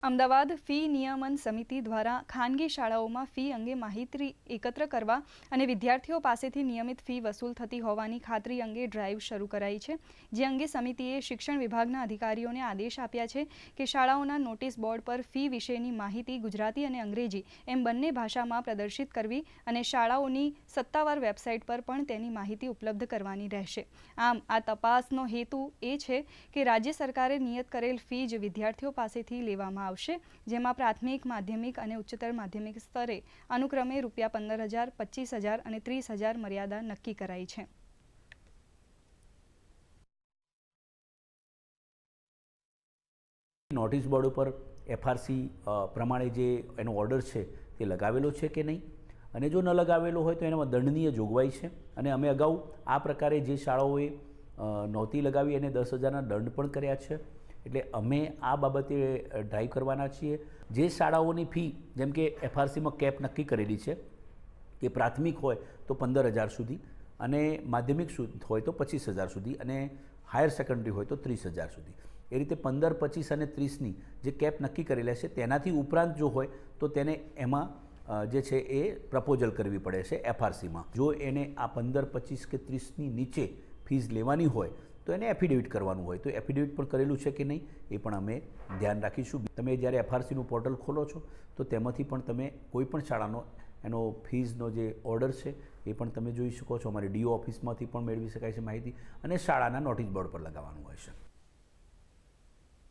Ahmedabad fee નિયમન સમિતિ દ્વારા ખાનગી શાળાઓમાં ફી અંગે માહિતી એકત્ર કરવા અને વિદ્યાર્થીઓ પાસેથી નિયમિત ફી વસૂલ થતી હોવાની ખાતરી અંગે ડ્રાઈવ શરૂ કરાઈ છે, જે અંગે સમિતિએ શિક્ષણ વિભાગના અધિકારીઓને આદેશ આપ્યા છે કે શાળાઓના નોટિસ બોર્ડ પર ફી વિશેની માહિતી ગુજરાતી અને અંગ્રેજી એમ બંને ભાષામાં પ્રદર્શિત કરવી અને શાળાઓની સત્તાવાર વેબસાઇટ પર પણ તેની માહિતી ઉપલબ્ધ કરવાની રહેશે। આમ આ તપાસનો હેતુ એ છે કે રાજ્ય સરકારે નિયત કરેલ ફી જ વિદ્યાર્થીઓ પાસેથી લેવામાં આવશે, જેમાં પ્રાથમિક, માધ્યમિક અને ઉચ્ચતર માધ્યમિક સ્તરે અનુક્રમે ₹15,000, 25,000 અને 30,000 મર્યાદા નક્કી કરાઈ છે। નોટિસ બોર્ડ ઉપર એફઆરસી પ્રમાણે જે એનો ઓર્ડર છે તે લગાવેલો છે કે નહીં, અને જો ન લગાવેલો હોય તો એનામાં દંડનીય જોગવાઈ છે। અને અમે અગાઉ આ પ્રકારે જે શાળાઓએ નહોતી લગાવી એને 10,000ના દંડ પણ કર્યા છે। એટલે અમે આ બાબતે ડ્રાઈવ કરવાના છીએ। જે શાળાઓની ફી જેમ કે એફઆરસીમાં કેપ નક્કી કરેલી છે કે પ્રાથમિક હોય તો 15,000 સુધી, અને માધ્યમિક હોય તો 25,000 સુધી, અને હાયર સેકન્ડરી હોય તો 30,000 સુધી, એ રીતે 15, 25 અને 30ની જે કેપ નક્કી કરેલા છે તેનાથી ઉપરાંત જો હોય તો તેને એમાં જે છે એ પ્રપોઝલ કરવી પડે છે એફઆરસીમાં। જો એને આ 15, 25 કે 30ની નીચે ફીસ લેવાની હોય તો એને એફિડેવિટ કરવાનું હોય તો એફિડેવિટ પણ કરેલું છે કે નહીં એ પણ અમે ધ્યાન રાખીશું। તમે જ્યારે એફઆરસીનું પોર્ટલ ખોલો છો તો તેમાંથી પણ તમે કોઈ પણ શાળાનો એનો ફીઝનો જે ઓર્ડર છે એ પણ તમે જોઈ શકો છો। અમારી ડીઓ ઓફિસમાંથી પણ મેળવી શકાય છે માહિતી, અને શાળાના નોટિસ બોર્ડ પર લગાવવાનું હોય છે।